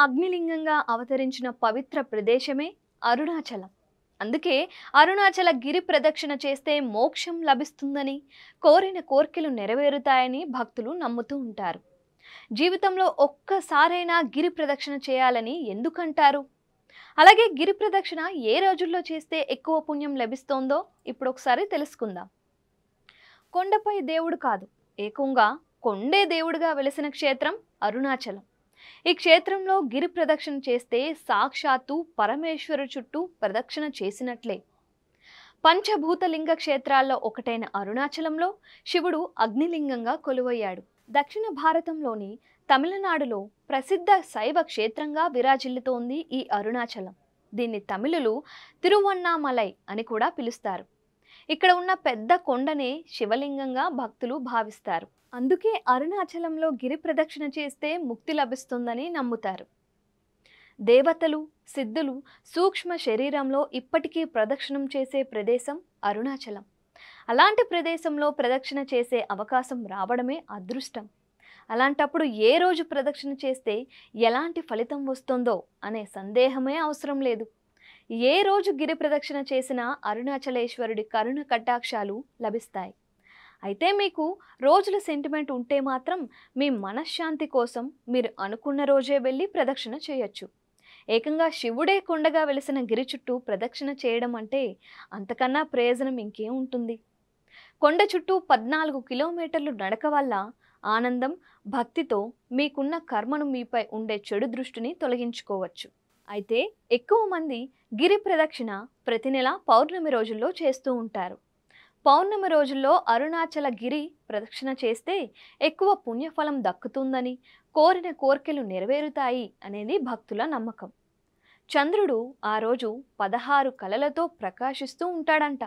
అగ్నిలింగంగా అవతరించిన పవిత్ర ప్రదేశమే అరుణాచలం. అందుకే అరుణాచల గిరి ప్రదక్షిణ చేస్తే మోక్షం లభిస్తుందని, కోరిన కోర్కెలు నెరవేరుతాయని భక్తులు నమ్ముతూ ఉంటారు. జీవితంలో ఒక్కసారైనా గిరి ప్రదక్షిణ చేయాలని ఎందుకంటారు? అలాగే గిరి ప్రదక్షిణ ఏ రోజుల్లో చేస్తే ఎక్కువ పుణ్యం లభిస్తోందో ఇప్పుడు ఒకసారి తెలుసుకుందాం. కొండపై దేవుడు కాదు, ఏకంగా కొండే దేవుడిగా వెలిసిన క్షేత్రం అరుణాచలం. ఈ క్షేత్రంలో గిరి ప్రదక్షిణ చేస్తే సాక్షాత్తు పరమేశ్వరు చుట్టూ ప్రదక్షిణ చేసినట్లే. పంచభూతలింగ క్షేత్రాల్లో ఒకటైన అరుణాచలంలో శివుడు అగ్నిలింగంగా కొలువయ్యాడు. దక్షిణ భారతంలోని తమిళనాడులో ప్రసిద్ధ శైవ క్షేత్రంగా విరాజిల్లుతోంది ఈ అరుణాచలం. దీన్ని తమిళులు తిరువన్నామలై అని కూడా పిలుస్తారు. ఇక్కడ ఉన్న పెద్ద కొండనే శివలింగంగా భక్తులు భావిస్తారు. అందుకే అరుణాచలంలో గిరి ప్రదక్షిణ చేస్తే ముక్తి లభిస్తుందని నమ్ముతారు. దేవతలు, సిద్ధులు సూక్ష్మ శరీరంలో ఇప్పటికీ ప్రదక్షిణం చేసే ప్రదేశం అరుణాచలం. అలాంటి ప్రదేశంలో ప్రదక్షిణ చేసే అవకాశం రావడమే అదృష్టం. అలాంటప్పుడు ఏ రోజు ప్రదక్షిణ చేస్తే ఎలాంటి ఫలితం వస్తుందో అనే సందేహమే అవసరం లేదు. ఏ రోజు గిరి ప్రదక్షిణ చేసినా అరుణాచలేశ్వరుడి కరుణ కటాక్షాలు లభిస్తాయి. అయితే మీకు రోజుల సెంటిమెంట్ ఉంటే మాత్రం మీ మనశ్శాంతి కోసం మీరు అనుకున్న రోజే వెళ్ళి ప్రదక్షిణ చేయొచ్చు. ఏకంగా శివుడే కొండగా వెలిసిన గిరి చుట్టూ ప్రదక్షిణ చేయడం అంటే అంతకన్నా ప్రయోజనం ఇంకేం ఉంటుంది? కొండ చుట్టూ 14 కిలోమీటర్లు నడక వల్ల ఆనందం, భక్తితో మీకున్న కర్మను మీపై ఉండే చెడు దృష్టిని తొలగించుకోవచ్చు. అయితే ఎక్కువ మంది గిరి ప్రదక్షిణ ప్రతి నెల పౌర్ణమి రోజుల్లో చేస్తూ ఉంటారు. పౌర్ణమి రోజుల్లో అరుణాచల గిరి ప్రదక్షిణ చేస్తే ఎక్కువ పుణ్యఫలం దక్కుతుందని, కోరిన కోర్కెలు నెరవేరుతాయి అనేది భక్తుల నమ్మకం. చంద్రుడు ఆ రోజు 16 కళలతో ప్రకాశిస్తూ ఉంటాడంట.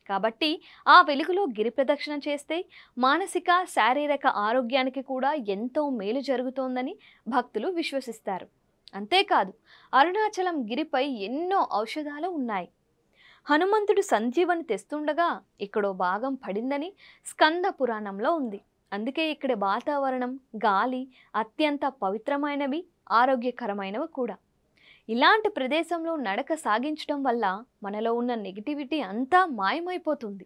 కాబట్టి ఆ వెలుగులో గిరి ప్రదక్షిణ చేస్తే మానసిక, శారీరక ఆరోగ్యానికి కూడా ఎంతో మేలు జరుగుతోందని భక్తులు విశ్వసిస్తారు. అంతేకాదు, అరుణాచలం గిరిపై ఎన్నో ఔషధాలు ఉన్నాయి. హనుమంతుడు సంజీవని తెస్తుండగా ఇక్కడో భాగం పడిందని స్కంద పురాణంలో ఉంది. అందుకే ఇక్కడ వాతావరణం, గాలి అత్యంత పవిత్రమైనవి, ఆరోగ్యకరమైనవి కూడా. ఇలాంటి ప్రదేశంలో నడక సాగించడం వల్ల మనలో ఉన్న నెగిటివిటీ అంతా మాయమైపోతుంది.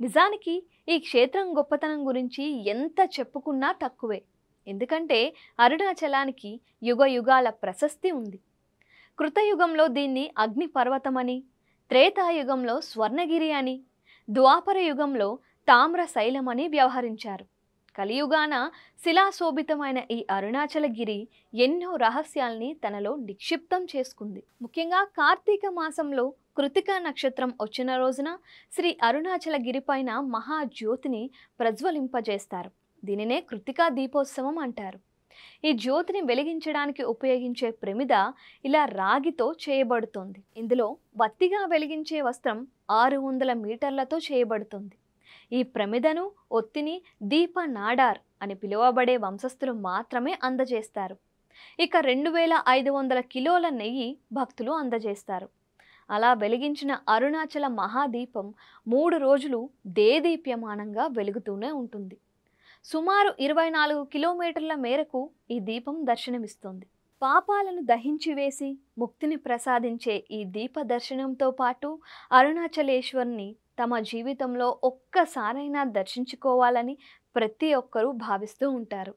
నిజానికి ఈ క్షేత్రం గొప్పతనం గురించి ఎంత చెప్పుకున్నా తక్కువే. ఎందుకంటే అరుణాచలానికి యుగ యుగాల ప్రశస్తి ఉంది. కృతయుగంలో దీన్ని అగ్ని పర్వతమని, త్రేతాయుగంలో స్వర్ణగిరి అని, ద్వాపర యుగంలో తామ్ర శైలమని వ్యవహరించారు. కలియుగాన శిలాశోభితమైన ఈ అరుణాచలగిరి ఎన్నో రహస్యాల్ని తనలో నిక్షిప్తం చేసుకుంది. ముఖ్యంగా కార్తీక మాసంలో కృతికా నక్షత్రం వచ్చిన రోజున శ్రీ అరుణాచలగిరి పైన మహాజ్యోతిని ప్రజ్వలింపజేస్తారు. దీనినే కృతికా దీపోత్సవం అంటారు. ఈ జ్యోతిని వెలిగించడానికి ఉపయోగించే ప్రమిద ఇలా రాగితో చేయబడుతుంది. ఇందులో వత్తిగా వెలిగించే వస్త్రం 600 మీటర్లతో చేయబడుతుంది. ఈ ప్రమిదను, ఒత్తిని దీప నాడార్ అని పిలువబడే వంశస్థులు మాత్రమే అందజేస్తారు. ఇక 2500 కిలోల నెయ్యి భక్తులు అందజేస్తారు. అలా వెలిగించిన అరుణాచల మహాదీపం 3 రోజులు దేదీప్యమానంగా వెలుగుతూనే ఉంటుంది. సుమారు 24 కిలోమీటర్ల మేరకు ఈ దీపం దర్శనమిస్తుంది. పాపాలను దహించి వేసి ముక్తిని ప్రసాదించే ఈ దీప దర్శనంతో పాటు అరుణాచలేశ్వరుని తమ జీవితంలో ఒక్కసారైనా దర్శించుకోవాలని ప్రతి ఒక్కరూ భావిస్తూ ఉంటారు.